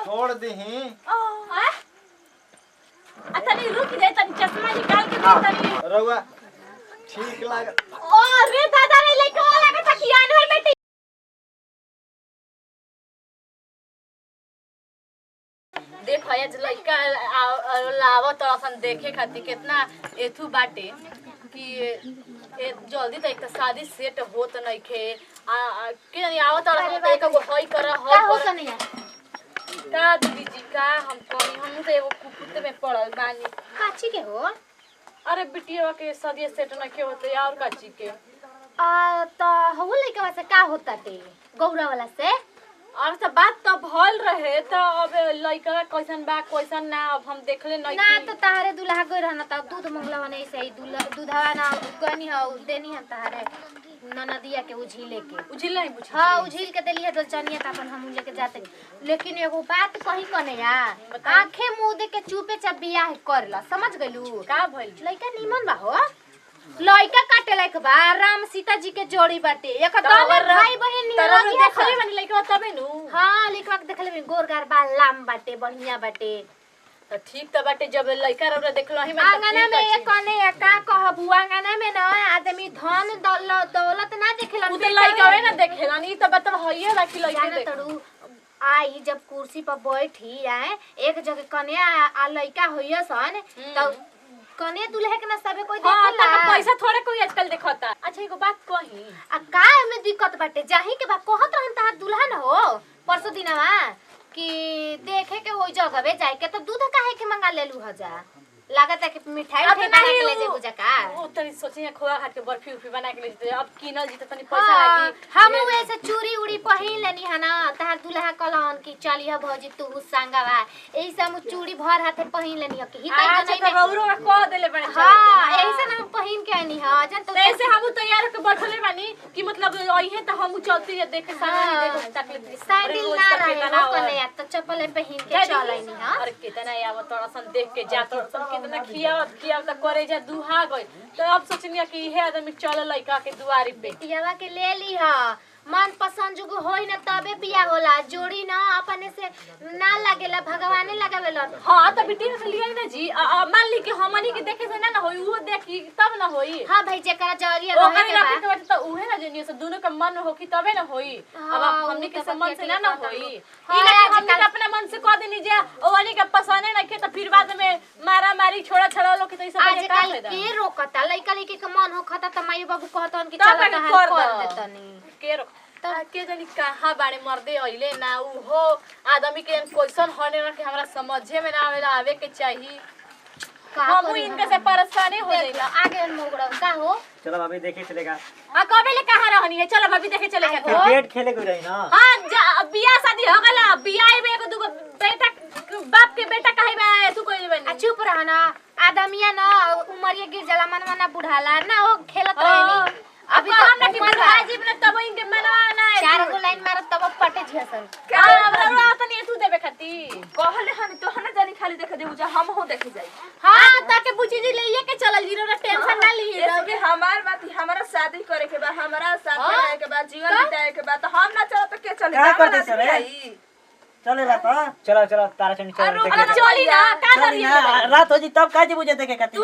छोड़ दही। तनी रुक जाए, तनी चश्मा निकाल के दे तनी। रउआ ठीक लाग। ओ रे दादा रे लइका वाला के तकियान है बेटी। देखो ये लइका लावत असन देखे खातिर कितना एथु बाटे कि ए जल्दी तक त शादी सेट होत नइखे। के नहीं आवत और एक गो होई कर हो का हो कनिया का दीदी जी का हम कहीं हम तो एगो कुकुत में पड़ल बानी। काची के हो? अरे बिटिया के शादी सेट नइखे होते और काची के त हो लइका से का होता टे गौरा वाला से? और तो बात तो भल रहे तो अब लइका कैसन बा कैसन ना अब हम देखले नहीं ना तो तारे दुल्हा गई रहना त दूध मंगला बने ऐसे ही दूधवा ना गनी है देनी है तारे ननदिया के उझिले के उझिल नहीं बुझ। हां उझिल के देली है दलचनिया त अपन हम लेके जाते। लेकिन एगो बात कही कने यार आंखें मुंह दे के चुपे चाप बियाह करला समझ गइलू का भइल? लइका निमन बा हो लइका काटे लायक बा राम सीता जी के जोड़ी बाटे एकदम भाई बहन तरह देखले बनी लइका तबे नु। हां लइका के देखले बनी गोरगार बा लाम बाटे बढ़िया बाटे तो ठीक त बाटे जब लइका रे देखलो ही में आंगना में एक कने का कहबू आंगना में ना आदमी धन दौलत ना देखेलन उ त लइका वे ना देखेलन ई त बतल होइए बाकी लइका देख तड़ू आई जब कुर्सी पर बैठी आए एक जगह कने आ लइका होइए सन त कने दुल्हे के ना सबे कोई देखेला। हां त पैसा थोड़े कोई आजकल देखता। अच्छा एगो बात कही आ का में दिक्कत बाटे जाही के बा कहत रहन तार दुल्हा न हो परसों दिनवा कि देखे के होई जगहवे जाए के तो दूध काहे के मंगा लेलू हजा लागत है कि मिठाई बना के ले जे बुझा का ओ तनी सोचिए खोआ घाट के बर्फी उफी बना के ले जे अब किनल जी त तनी पैसा लागी। हम वैसे चूड़ी उड़ी पहिन लेनी है ना तार दुल्हा कहलन कि चलिए भौजी तू संगवा एही से हम चूड़ी भर हाथे पहिन लेनी है कि ही अच्छा त रौरो कह देले बने चले। हां एही से हम पहिन के आनी है जन तो ऐसे हम तैयार के बैठले बानी कि मतलब ओइहे त हम चलते देखे सामान देखे तक ले सैंडल ना रहे हो कने तो चप्पल पहिन के चलैनी है। अरे कितना आव तोरसन देख के जा तोरसन कितना खियाव त करे जा दुहा गई तो अब सोचनिया कि इहे आदमी चल लइका के दुआरी पे पियावा के ले ली हा मन पसंद जो होई ना तबे बिया होला जोड़ी ना अपने से ना लागेला भगवाने लगावेलन। हां त बिटिया से लिया ना जी मान ली कि हमनी के देखे से ना होई वो देखी तब ना होई। हां भाई जेकरा जरिया रहे के बाद त उहे ना जनिए से दोनों के मन होखी तबे ना होई। अब हमनी के मन से ना होई ई ना हमनी अपने मन से कह देनी जे ओवनी के पसंद ना के त फिर बाद में मारा मारी छोड़ा छड़ा लोग के त ई सब बजे का फायदा के रोकता लइका लइके के मन होखता त माई बाबू कहतन कि चल कहां कर देतनी के रोक के जानी कहां बाड़े मर्दे अइले ना उ हो आदमी के क्वेश्चन होने ना कि हमरा समझे में ना आवेला आवे के चाहिए हम इनके से परेशानी हो जाइला आगे मोगड़ा का हो। चलो भाभी देखे चलेगा। कबे ले कहां रहनी है चलो भाभी देखे चले के क्रिकेट खेले गई रही ना। हां बियाह शादी हो गला बियाह में एगो दुगो बेटा बाप के बेटा काहे बा तू कोई बनी चुप रह ना आदमिया ना उमरिया गिर जाला मनवा ना बुढ़ाला ना हो खेलत रहनी अभी तो हम ना कि बुढ़ा जीव ना तब इनके मनवा ना चार गो लाइन मारत तब पटे झसन का हमरा तनी तू देबे खाती कहले हनी तो हने जानी खाली देखे देबू जा हम हो देखे जाई। हां ताके बुझी जी लेइए के चलल जीरो ना टेंशन ना ली इसके हमार बात हमारा शादी करे के बा हमारा साथ रहे के बा जीवन बिताए के बा तो हम ना चलो तो के चले क्या करते सर चले ला तो चलो चलो तारा चंडी चलो देखे चली ना का करिए रात हो जी तब काजे बुझे देखे खाती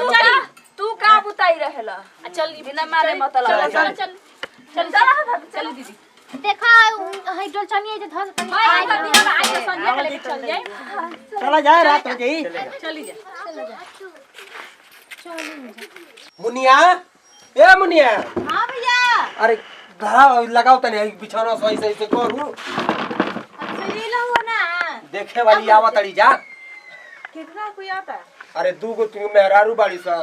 तू का बुताई रहेला चल बिना मारे मतलब चल चल चल चल दीदी देखा हाइड्रोल चनिए जे धस तनी आई संध्या के चल जाए चला जाए रात हो जी चली जा मुनिया ए मुनिया। हां भैया अरे घरा लगाओ तने बिछाना सही सही से करू ले लो ना देखे वाली आवत अड़ी जा कितना कोई आता अरे दू गो तीन मेहरारू बाड़ी सा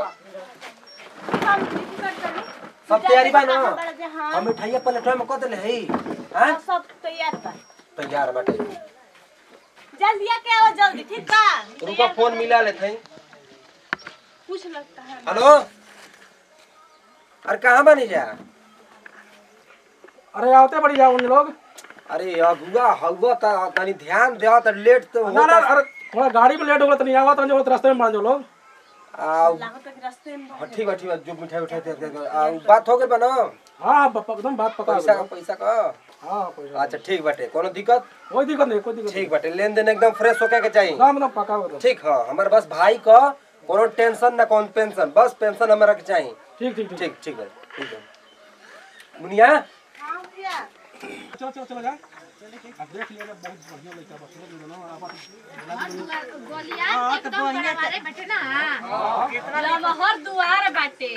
सब तैयारी बा ना हम मिठाइया पलटवा में क देले हई हां सब तैयार बा तैयार बाटे जल्दी आके आओ जल्दी ठीक बा रुको फोन मिला लेत हई कुछ लगता है। हेलो अरे कहां बनी जा अरे आवते बड़ी जाओ उन लोग। अरे अगुआ हउआ त तनी ध्यान देवा त लेट तो ना ना होता। अरे थोड़ा गाड़ी में लेट हो गया तो नहीं आवा तो रास्ते में मान जो लोग ठीक बा जो मिठाई उठाई दे बात हो गई बा ना। हां एकदम बात पका पैसा का हां पैसा अच्छा ठीक बाटे कोनो दिक्कत कोई दिक्कत नहीं ठीक बाटे लेन देन एकदम फ्रेश होके के चाहिए एकदम पका हो ठीक हां हमारे बस भाई का कोनो टेंशन ना कौन पेंशन बस पेंशन हमारा के चाहिए ठीक ठीक ठीक ठीक है मुनिया चलो जा अब देख लिया बहुत बढ़िया लड़का बस गोलियां एकदम बराबर बैठे ना लमहर दुआर बाटे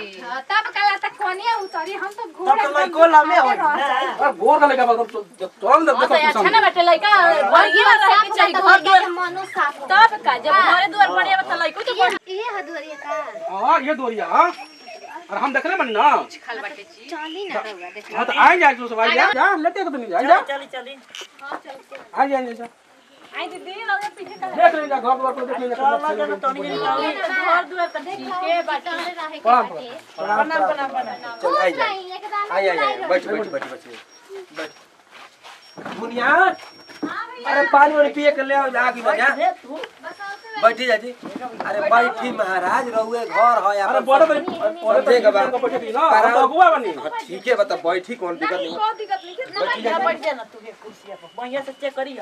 तब कला तक कोनिया उतरी हम तो घूर तब तो लइको लामे हो अरे गोर का लड़का बस चल दे तो अच्छा ना बाटे लइका बढ़िया रहे के चाहिए घर दुआर मनो साफ हो तब का जब घरे दुआर बढ़िया बता लइको तो ये हदुरिया का हां ये दोरिया हां और हम देख रहे बनी ना खाल बाटे जी चली ना रहुआ देख हां तो आई जा जो सब आई जा लेटे को तो नहीं जा चली हां चल के आई जा आई दीदी लगे पीछे का देख ले जा घर द्वार को देख ले घर दुआर पर के बाटे रहे के प्रणाम बाटे प्रणाम चल आई जा नहीं एकदम आई बैठ मुनिया अरे पानी वानी पिए के ले आओ आगे में जा बैठी जा जी अरे बैठी महाराज रहुए घर है अरे अपन बड़े समझे के बाद बैठे थी ना हम तो अगुआ बनी ठीक है बता बैठी कौन दिक्कत नहीं कोई दिक्कत नहीं बैठी जा बैठ जा ना तू कुर्सी पर बढ़िया से चेक करी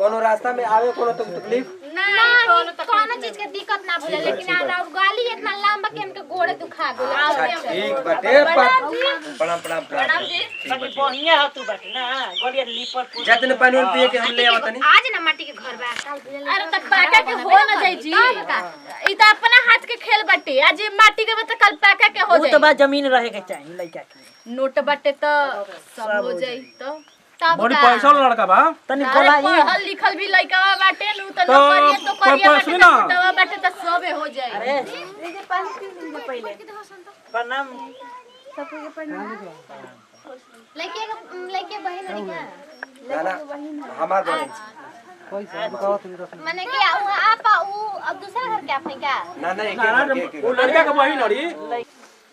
कोनो रास्ता में आवे कोनो तो तकलीफ नहीं कोनो चीज के दिक्कत ना भले लेकिन और गाली इतना लंबा कि हमके गोड़े दुखा गेल अच्छा ठीक बाटे प्रणाम प्रणाम जी बाकी बढ़िया हो तू बाकी ना गोलिया लीपर जतने पानी पिए के हम ले आवत नहीं आज ना माटी के घर बा अरे तब पाका के हो ना जाई जी ई त अपना हाथ के खेल बाटे आज माटी के बता कल पाका के हो जाई तो बा जमीन रहे के चाहिए लइका के नोट बाटे तो सब हो जाई तो तब बड़ी पैसा वाला लड़का बा तनी अरे बोला पढ़ल लिखल भी लइकावा बाटे नु तो तो करिए तो करिए सुनी ना। बाटे बाटे तो सबे हो जाई अरे ये जे पानी पी लीजिए पहले प्रणाम लइके बहन लइका ना हमार बहन माने कि आप अब दूसरा घर के अपने का ना एक वो लड़का का बहिन अड़ी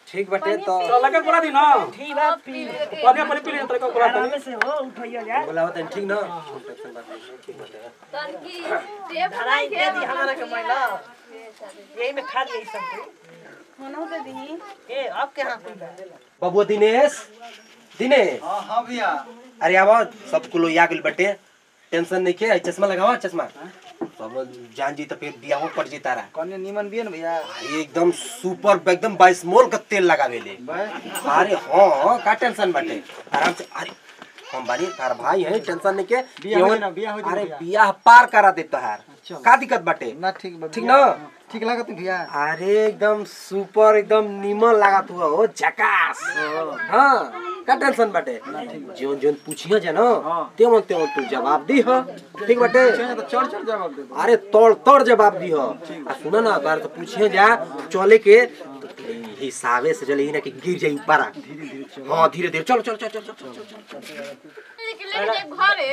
ठीक बाटे तो तो लड़का कोला दी ना ठीक बा पी पानी पानी पी ले तो लड़का कोला आराम से हो उठाइयो जा बोलावत ठीक ना तन की टेप धराई दे दी हमारा के महिला यही में खा ले सब होनो दे दी ए अब के हाथ में बबुआ दिनेश हां हां भैया अरे आवा सब कुलो या गेल बटे टेंशन नहीं के चश्मा लगावा चश्मा सब जान जी तो फिर बियाहो पड़ जी तारा कौन नीमन बियन भैया एकदम सुपर एकदम 22 मोल का तेल लगावे ले अरे हां का टेंशन बटे आराम से अरे हम बारी तार भाई है टेंशन नहीं के बियाह हो अरे बियाह पार करा दे तोहार का दिक्कत बटे ना ठीक ठीक ना ठीक लागत भैया अरे एकदम सुपर एकदम नीमन लागत हुआ हो झकास हां का टेंशन बाटे जोन जोन पूछियो जे ना तेमन तेमन तू जवाब दी हो ठीक बाटे तो चढ़ जवाब दे अरे तोड़ तोड़ जवाब दी हो आ सुनो ना बार तो पूछियो जा चले के तो हिसाबे से चले ही ना कि गिर जाई ऊपर हां धीरे धीरे चलो चलो चलो चलो लेके घरे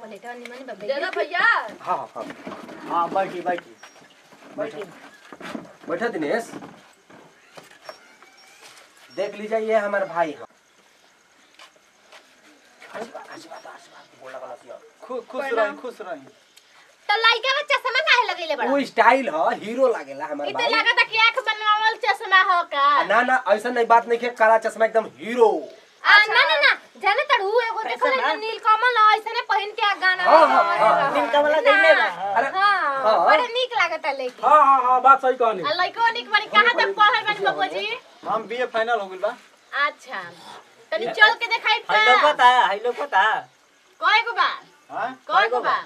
बोले तो निमन बाबे दादा भैया हां हां हां बैठी बैठा दिनेश देख लीजिए ये हमारे भाई हैं खुश रही तो लइका बच्चा समय काहे लगेले बड़ा वो स्टाइल है हीरो लागेला हमारे ई तो भाई लागत कि आंख बनवावल चश्मा हो का ना ना ऐसा नहीं बात नहीं है काला चश्मा एकदम हीरो ना जाने तड़ू एगो देखो ले नीलकमल ऐसने पहन के गाना हाँ। दिन कमला देले बा अरे हां बड़ा नीक लागत लेकिन हां बात सही कहनी आ लइको निक बड़ी कहां तक पढ़ल बानी बाबू जी हम बीए फाइनल हो गेल बा अच्छा तनी चल के दिखाई हाई लोग पता कय गो बा हां कय गो बा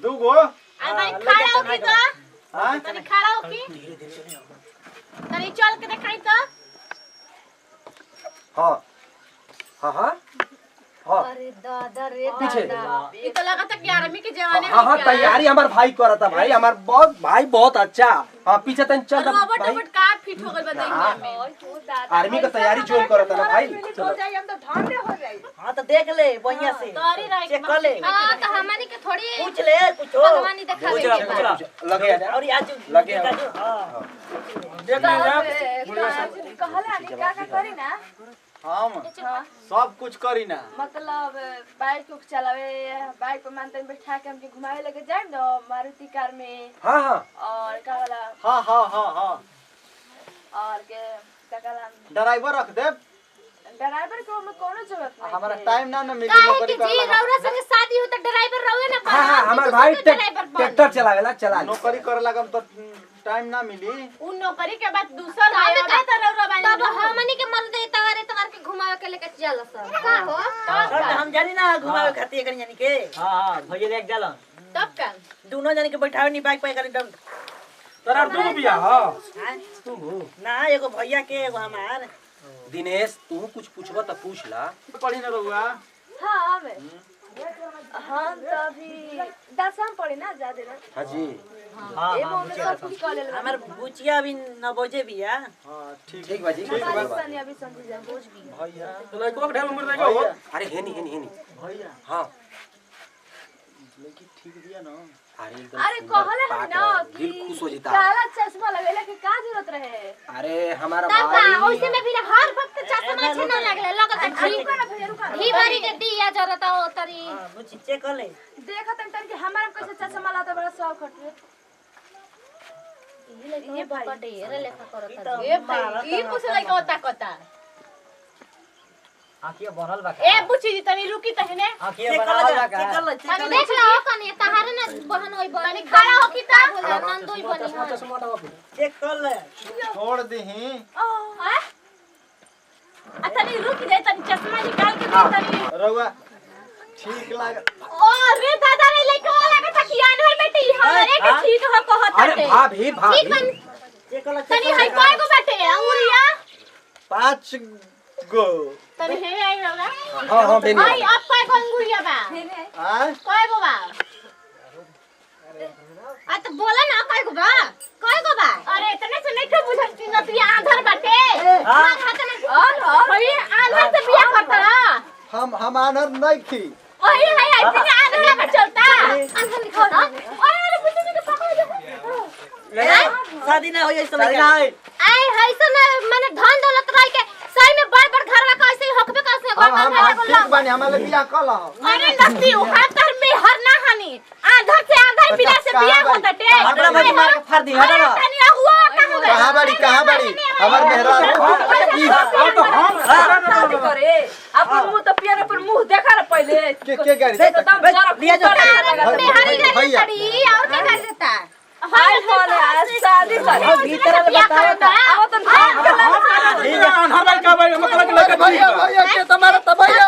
दू गो आ तनी खड़ा हो की तो हां तनी खड़ा हो की तनी चल के दिखाई तो हाँ हाँ हाँ हाँ अरे दादा रे पीछे। दादा ई तो लगता कि आर्मी के जवाने हाँ हाँ तैयारी हमारे भाई कर रहा था भाई हमार भाई बहुत अच्छा हाँ पीछे तन चल रहा रोबोट भाई रोबोट का फिट हो गइल बा देखने में आर्मी का तैयारी जोइन कर रहा था ना भाई हो जाई हम तो धान हो जाई हां तो देख ले बढ़िया से तोरी रह चेक कर ले हां तो हमनी के थोड़ी पूछ ले कुछ भगवानी दिखावे लगे आ और आज लगे हां देख लीजिए कहला नहीं का करी ना हम सब कुछ करी ना। मतलब बाइक को चलावे, बाइक पे मानते बैठा के हमके घुमावे लेके जाए ना मारुति कार में। हाँ हाँ और का वाला हाँ हाँ हाँ हाँ और के का वाला ड्राइवर रख दे। ड्राइवर को में कोनो जरूरत नहीं। हमारा टाइम ना मिली काहे नौकरी कि जी करे रौरा संगे शादी हो त ड्राइवर रहुए ना। हाँ हाँ हमार भाई ट्रैक्टर चलावेला चला नौकरी करे लगम तो टाइम ना मिली। उ नौकरी के बाद दूसर आया का त रौरा बानी तब हमनी के मर्द तवारे के घुमावे के लेके चल सब का हो। सर हम जानी ना घुमावे खातिर एकनी जानी के। हां भैया देख जाला तब का दोनों जानी के बैठावे नी बाइक पे एकदम। तोरा दू बिया हां तू ना एगो भैया के एगो हमार। दिनेश तू कुछ पूछबा त पूछ ला। पढ़ी ना रहुआ। हां हमें हम तो अभी 10वीं पढ़े ना ज्यादा ना। हां जी हां एगो में सब कुछ कर ले। हमार बुचिया अभी 9 बजे बिया। हां ठीक बाजी पाकिस्तानी अभी समझ जा बोझ भी। भैया तो लइको के ढेर उम्र देगा हो। अरे हेनी भैया हाँ लेकिन ठीक दिया ना। अरे एकदम अरे सुंदर कहले है पाक ना है, कि दिल खुश हो जाता। काला चश्मा लगेला के का जरूरत रहे। अरे हमारा तब का भाई ओइसे में भी हर वक्त चश्मा छे ना लगले लगत घी भरी के दिया जरूरत हो तरी। हां बुची चेक कर ले। देखत तन कि हमारा कैसे चश्मा लाता बड़ा शौक हटे। ये भाई ढेर लेखा करत है। ए भाई ई कुछ लइका होता कता। आखिया बनल बा। ए बुची जी तनी रुकी तहने। आखिया चेक बनल बा कर का। ले तनी देख लो कनी तहारे ना बहन होई बहन तनी खड़ा हो की ता। बोला नंदोई बनी है। चश्मा हटाओ। चेक कर ले। छोड़ दही। आ तनी रुक जाए तनी चश्मा निकाल के दे तनी। रहुआ ठीक लाग। ओ रे दादा रे लइका वाला के कियान है बेटी हमरे के ठीक हो कहत अरे भाभी भाभी चेक कर ले। तनी है काय को बाटे अंगुरिया 5 गो। तनी हे आई रौरा। हाँ हाँ बेनी आई आप काय को अंगुरिया बा हां काय को बा। आ त बोला ना काय को बा अरे इतने से नहीं तो बुझत कि नती आधार बाटे। हां और भाई आधार से बियाह करता। हम आनर नहीं थी। ओही है इतने आधार का चलता। अंधन दिखाता। अरे बुझी में तो पकड़ दे। शादी ना होई ऐसा नहीं लगा। आई हैसन माने धन दौलत रह के सही में बड़ बड़ घर का ऐसे हकबे का से हम ठीक बानी हमारे बियाह कल। अरे नती उहातर में हर ना हानि आधार से आधार बिना से बियाह हो दटे। हमरा भाई मार के फाड़ दी हटा। तनी हुआ कहां बड़ी हमर मेहरा ई और तो हम शादी करे अपन मुंह तो पियर पर मुंह देखा रे पहले। के गाड़ी एकदम जरा लिया जो। मेहरी गई भैया। तड़ी और क्या कर देता हाय होले शादी करे भीतर बता। आओ तो ठीक है अनहर भाई का भाई मतलब के लेके भैया भैया के तुम्हारा तो भैया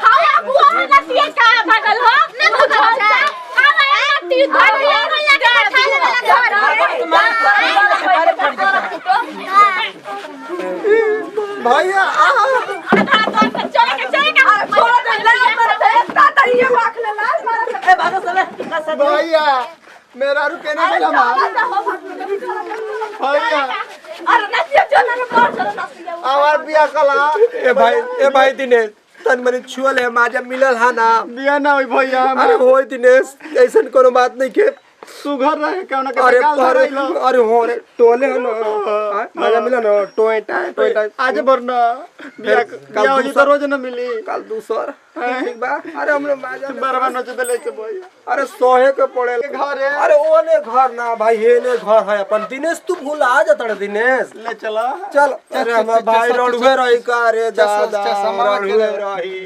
हां बुआ में नती का पागल हो ना बुझल जा। हां नती धर लिया भैया आधार तो चलेगा छोड़ दे ले इतना तरिया वाख ले ला। ए भागो चले। भैया मेरा रुके नहीं मिला भैया अरे नतिया चल रे मार चल नतिया। हमार बियाह कला। ए भाई दिनेश तन मने छुअल है माजा मिलल हा ना। बियाह ना होई भैया। अरे होय दिनेश ऐसन कोनो बात नहीं के। सुघर रहे केना के अरे गाल अरे धरैलो। अरे हो रे टोले हो ना माजा मिला ना टोएटा आज भरना बियाह होई तो रोज ना मिली। कल दूसर ठीक बा। अरे हमरे माजा बरवा नच देले के भैया। अरे सोहे के पड़े घर है। अरे ओने घर ना भाई हेने घर है अपन। दिनेश तू भूला जात रे दिनेश। ले चला चल अरे हमार भाई रड़ुए रही का रे दादा चश्मा के रड़ुए ले। रही।